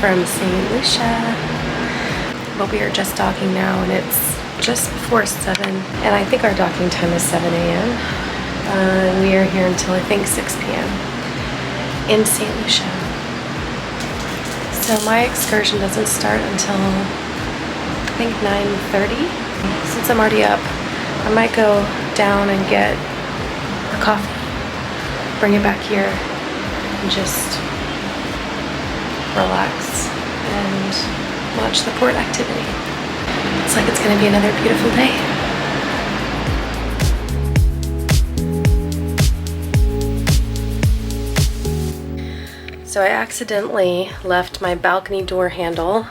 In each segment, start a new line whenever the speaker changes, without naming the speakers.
from St Lucia. But we are just docking now, and it's just before 7, and I think our docking time is 7 a.m. And we are here until I think 6 p.m. in St Lucia. So my excursion doesn't start until I think 9:30. Since I'm already up, I might go down and get a coffee, bring it back here, and just relax and watch the port activity. It's like it's gonna be another beautiful day. So I accidentally left my balcony door handle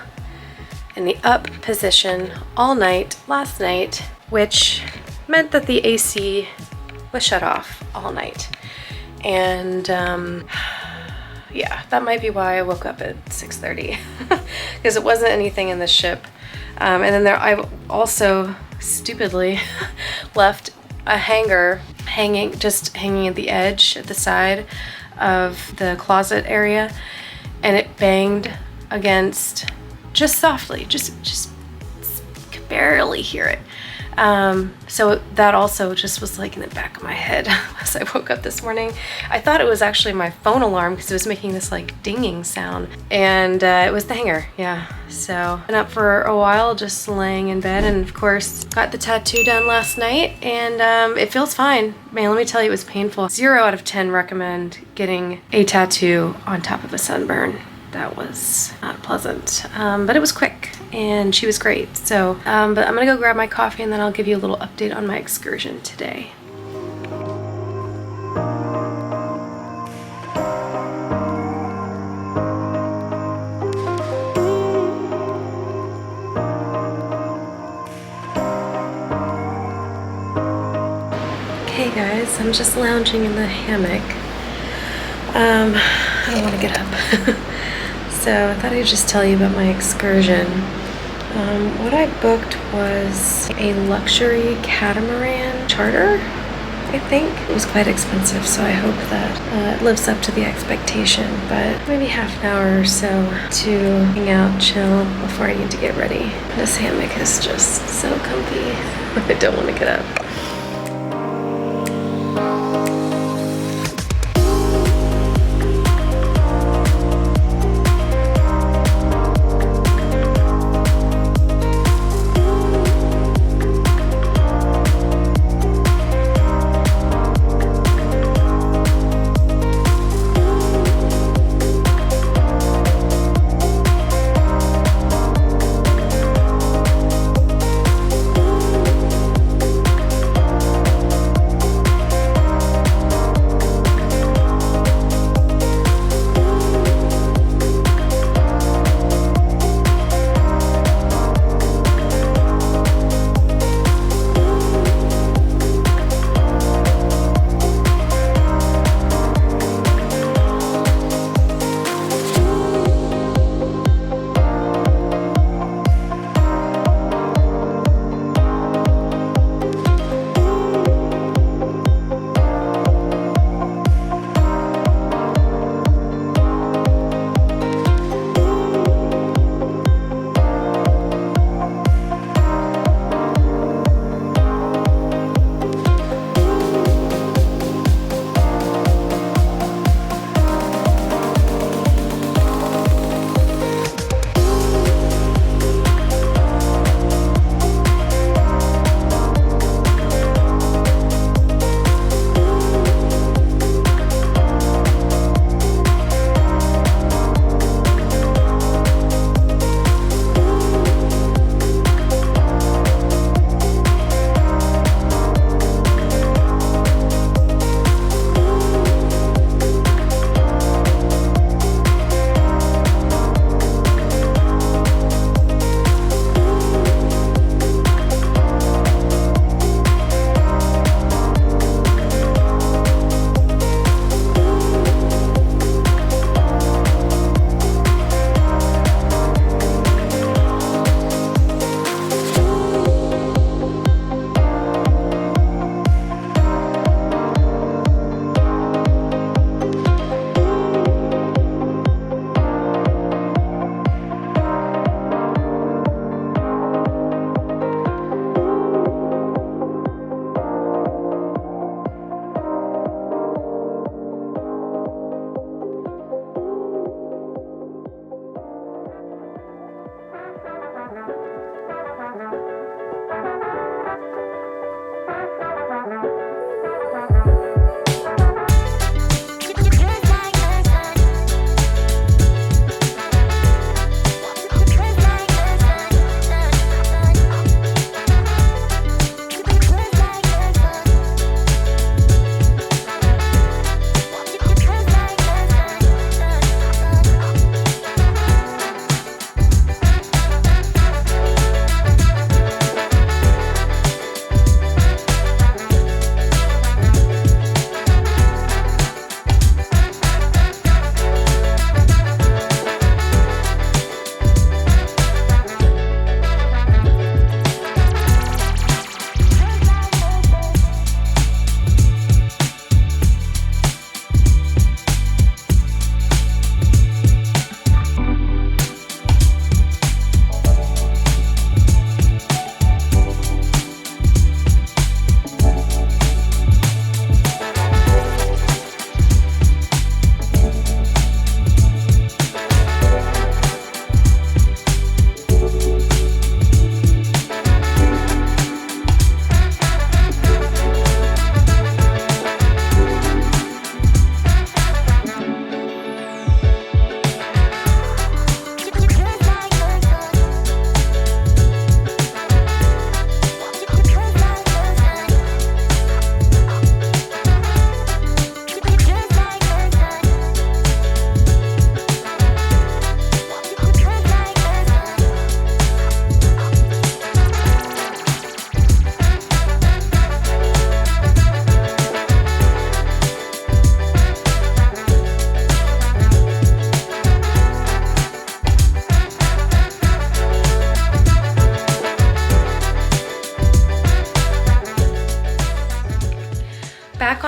in the up position all night last night, which meant that the AC was shut off all night. And yeah, that might be why I woke up at 6:30 because it wasn't anything in the ship. And then I also stupidly left a hanger just hanging at the edge at the side of the closet area, and it banged against just softly, just could barely hear it. So that also just was like in the back of my head as I woke up this morning. I thought it was actually my phone alarm because it was making this like dinging sound, and it was the hanger. Yeah, so been up for a while, just laying in bed, and of course got the tattoo done last night, and it feels fine. Man, let me tell you, it was painful. 0 out of 10 recommend getting a tattoo on top of a sunburn. That was not pleasant, but it was quick, and she was great. So, but I'm gonna go grab my coffee, and then I'll give you a little update on my excursion today. Okay guys, I'm just lounging in the hammock. I don't want to get up. So I thought I'd just tell you about my excursion. What I booked was a luxury catamaran charter, I think. It was quite expensive, so I hope that it lives up to the expectation, but maybe half an hour or so to hang out, chill before I need to get ready. This hammock is just so comfy. I don't want to get up.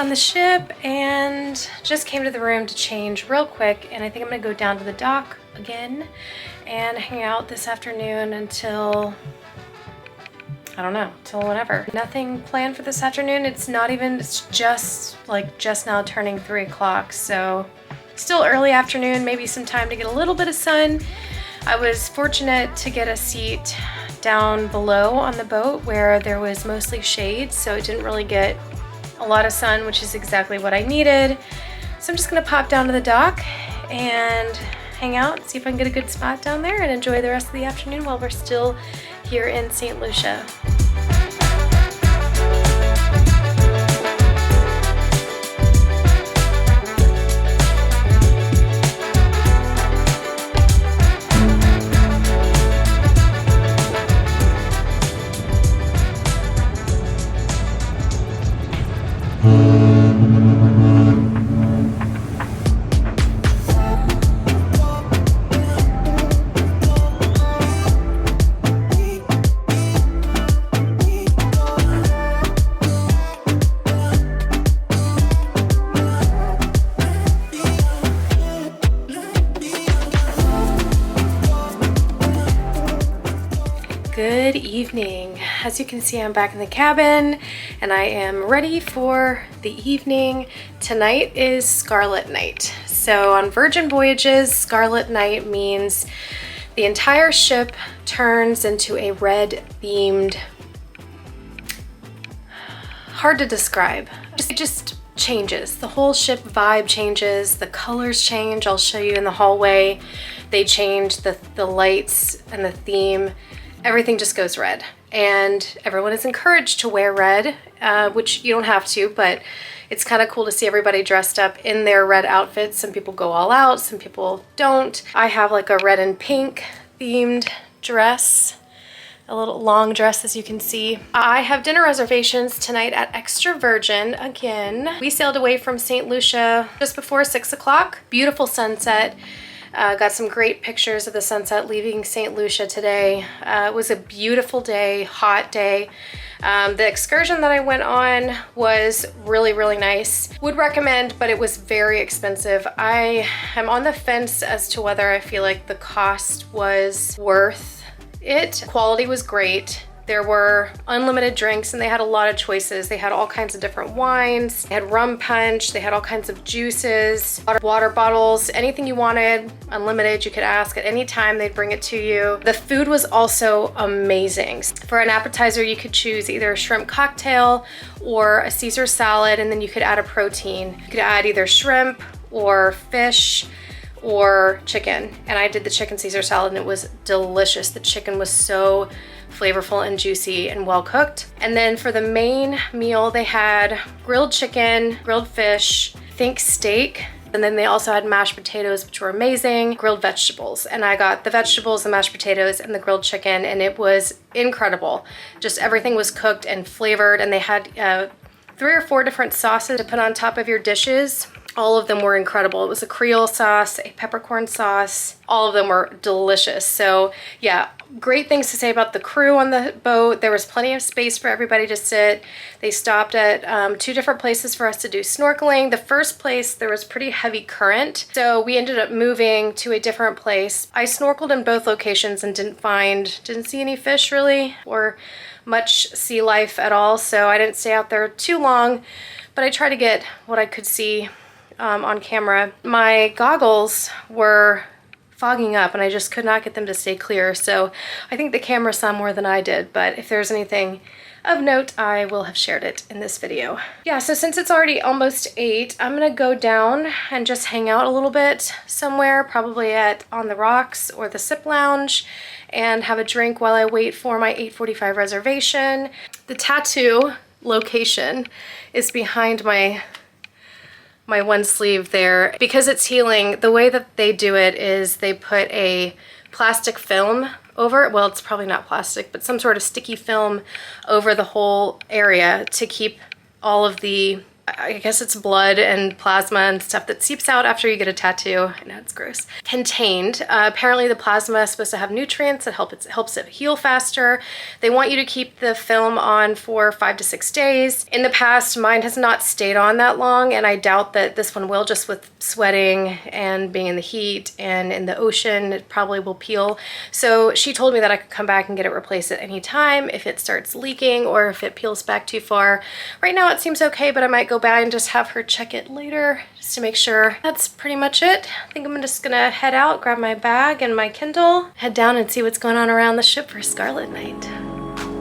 on the ship and just came to the room to change real quick, and I think I'm gonna go down to the dock again and hang out this afternoon until, I don't know, till whenever. Nothing planned for this afternoon. It's just now turning 3 o'clock, so still early afternoon, maybe some time to get a little bit of sun. I was fortunate to get a seat down below on the boat where there was mostly shade, so it didn't really get a lot of sun, which is exactly what I needed. So I'm just gonna pop down to the dock and hang out, see if I can get a good spot down there and enjoy the rest of the afternoon while we're still here in St. Lucia. Good evening. As you can see, I'm back in the cabin and I am ready for the evening. Tonight is Scarlet Night. So on Virgin Voyages, Scarlet Night means the entire ship turns into a red themed, hard to describe. It just changes. The whole ship vibe changes, the colors change. I'll show you in the hallway. They change the lights and the theme. Everything just goes red, and everyone is encouraged to wear red, which you don't have to, but it's kind of cool to see everybody dressed up in their red outfits. Some people go all out, some people don't. I have like a red and pink themed dress, a little long dress, as you can see. I have dinner reservations tonight at Extra Virgin again. We sailed away from St. Lucia just before 6 o'clock. Beautiful sunset. Got some great pictures of the sunset leaving St. Lucia today. It was a beautiful day, hot day. The excursion that I went on was really, really nice. Would recommend, but it was very expensive. I am on the fence as to whether I feel like the cost was worth it. Quality was great. There were unlimited drinks and they had a lot of choices. They had all kinds of different wines. They had rum punch. They had all kinds of juices, water bottles, anything you wanted, unlimited. You could ask at any time, they'd bring it to you. The food was also amazing. For an appetizer, you could choose either a shrimp cocktail or a Caesar salad, and then you could add a protein. You could add either shrimp or fish or chicken. And I did the chicken Caesar salad and it was delicious. The chicken was so flavorful and juicy and well cooked. And then for the main meal, they had grilled chicken, grilled fish, think steak, and then they also had mashed potatoes, which were amazing, grilled vegetables. And I got the vegetables, the mashed potatoes, and the grilled chicken, and it was incredible. Just everything was cooked and flavored, and they had 3 or 4 different sauces to put on top of your dishes. All of them were incredible. It was a Creole sauce, a peppercorn sauce. All of them were delicious. So yeah, great things to say about the crew on the boat. There was plenty of space for everybody to sit. They stopped at 2 different places for us to do snorkeling. The first place, there was pretty heavy current, so we ended up moving to a different place. I snorkeled in both locations and didn't see any fish really, or much sea life at all, so I didn't stay out there too long, but I tried to get what I could see on camera. My goggles were fogging up and I just could not get them to stay clear, so I think the camera saw more than I did, but if there's anything of note, I will have shared it in this video. Yeah, so since it's already almost 8, I'm gonna go down and just hang out a little bit somewhere, probably on the rocks or the Sip Lounge, and have a drink while I wait for my 8:45 reservation. The tattoo location is behind my one sleeve there. Because it's healing, the way that they do it is they put a plastic film over it. Well, it's probably not plastic, but some sort of sticky film over the whole area to keep all of the I guess it's blood and plasma and stuff that seeps out after you get a tattoo. I know it's gross. Contained. Apparently the plasma is supposed to have nutrients that helps it heal faster. They want you to keep the film on for 5 to 6 days. In the past, mine has not stayed on that long, and I doubt that this one will, just with sweating and being in the heat and in the ocean, it probably will peel. So she told me that I could come back and get it replaced at any time if it starts leaking or if it peels back too far. Right now it seems okay, but I might go back and just have her check it later just to make sure. That's pretty much it. I think I'm just gonna head out, grab my bag and my Kindle, head down and see what's going on around the ship for Scarlet Night.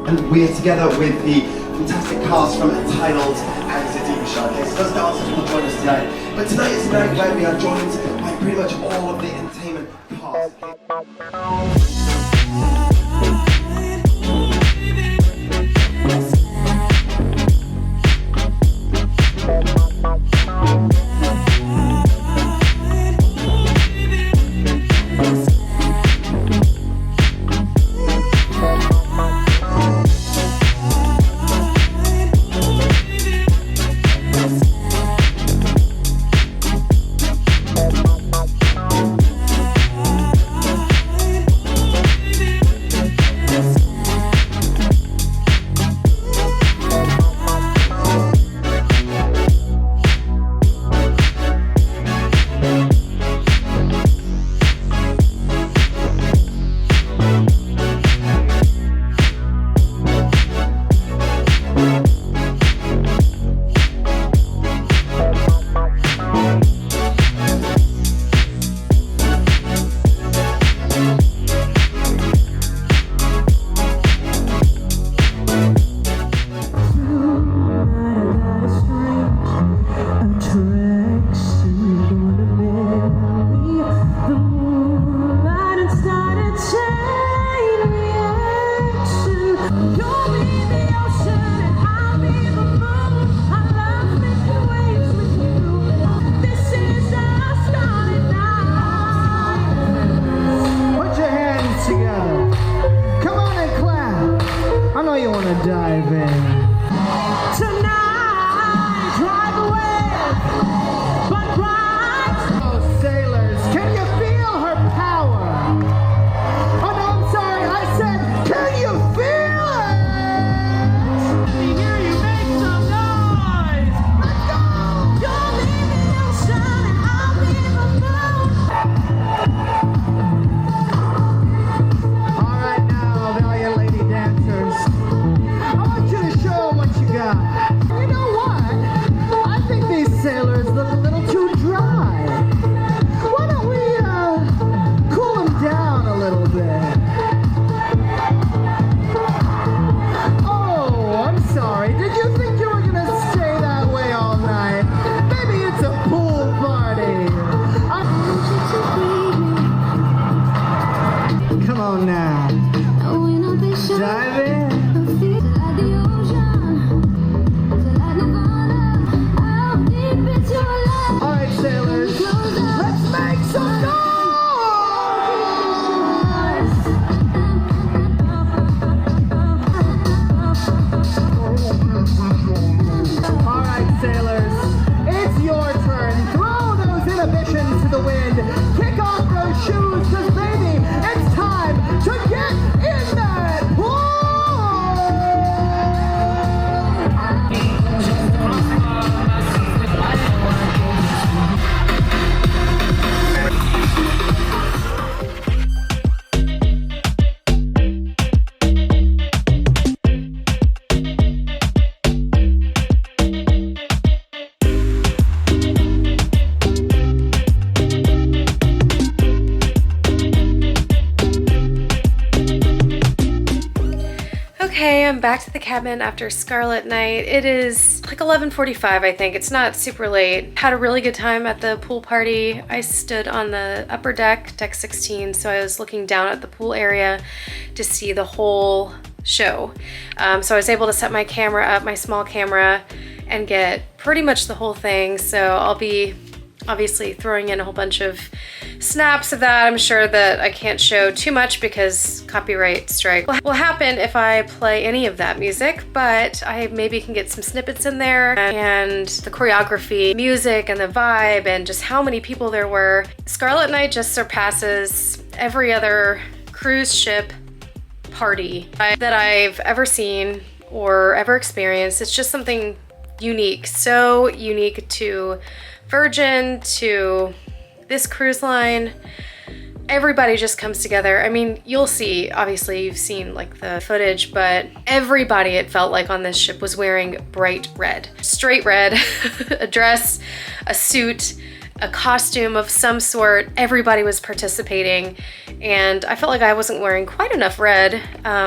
And we are together with the fantastic cast from Entitled and St Lucia. Okay, so those dancers will join us tonight. But tonight is a night where we are joined by pretty much all of the entertainment cast.
Okay, I'm back to the cabin after Scarlet Night. It is like 11:45, I think. It's not super late. Had a really good time at the pool party. I stood on the upper deck, deck 16, so I was looking down at the pool area to see the whole show. So I was able to set my camera up, my small camera, and get pretty much the whole thing. So I'll be obviously throwing in a whole bunch of snaps of that. I'm sure that I can't show too much because copyright strike will happen if I play any of that music, but I maybe can get some snippets in there, and the choreography, music, and the vibe, and just how many people there were. Scarlet Night just surpasses every other cruise ship party that I've ever seen or ever experienced. It's just something unique, so unique to Virgin, to this cruise line. Everybody just comes together. I mean, you'll see, obviously you've seen like the footage, but everybody, it felt like, on this ship was wearing bright red, straight red, a dress, a suit, a costume of some sort. Everybody was participating, and I felt like I wasn't wearing quite enough red,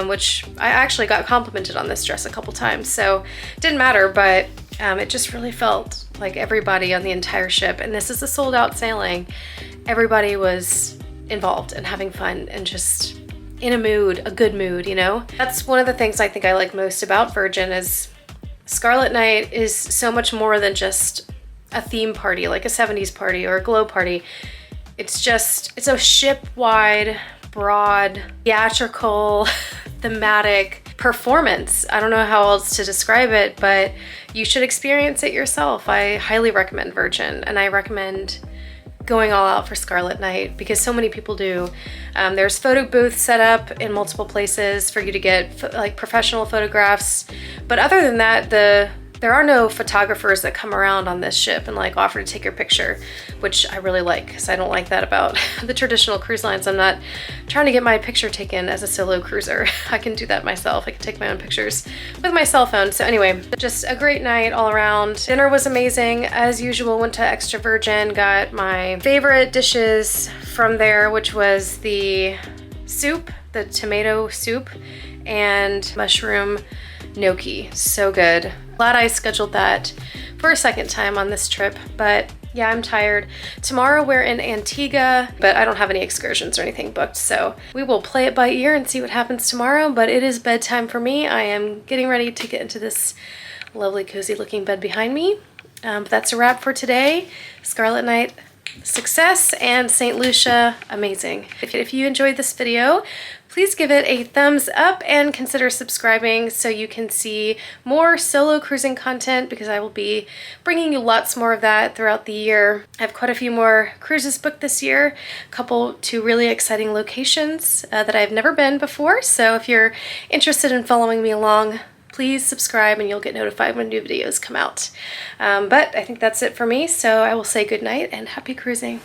which I actually got complimented on this dress a couple times, so it didn't matter, but it just really felt like everybody on the entire ship, and this is a sold out sailing, everybody was involved and having fun and just in a mood, a good mood, you know? That's one of the things I think I like most about Virgin is Scarlet Night is so much more than just a theme party, like a 70s party or a glow party. It's a ship-wide, broad, theatrical, thematic performance. I don't know how else to describe it, but you should experience it yourself. I highly recommend Virgin, and I recommend going all out for Scarlet Night because so many people do. There's photo booths set up in multiple places for you to get like professional photographs, but other than that, there are no photographers that come around on this ship and like offer to take your picture, which I really like because I don't like that about the traditional cruise lines. I'm not trying to get my picture taken as a solo cruiser. I can do that myself. I can take my own pictures with my cell phone. So anyway, just a great night all around. Dinner was amazing. As usual, went to Extra Virgin, got my favorite dishes from there, which was the soup, the tomato soup, and mushroom gnocchi. So good. Glad I scheduled that for a second time on this trip, but yeah, I'm tired. Tomorrow we're in Antigua, but I don't have any excursions or anything booked, so we will play it by ear and see what happens tomorrow, but it is bedtime for me. I am getting ready to get into this lovely cozy looking bed behind me. But that's a wrap for today. Scarlet Night, success, and St. Lucia, amazing. If you enjoyed this video, please give it a thumbs up and consider subscribing so you can see more solo cruising content, because I will be bringing you lots more of that throughout the year. I have quite a few more cruises booked this year, a couple to really exciting locations that I've never been before. So if you're interested in following me along, please subscribe and you'll get notified when new videos come out. But I think that's it for me, so I will say good night and happy cruising.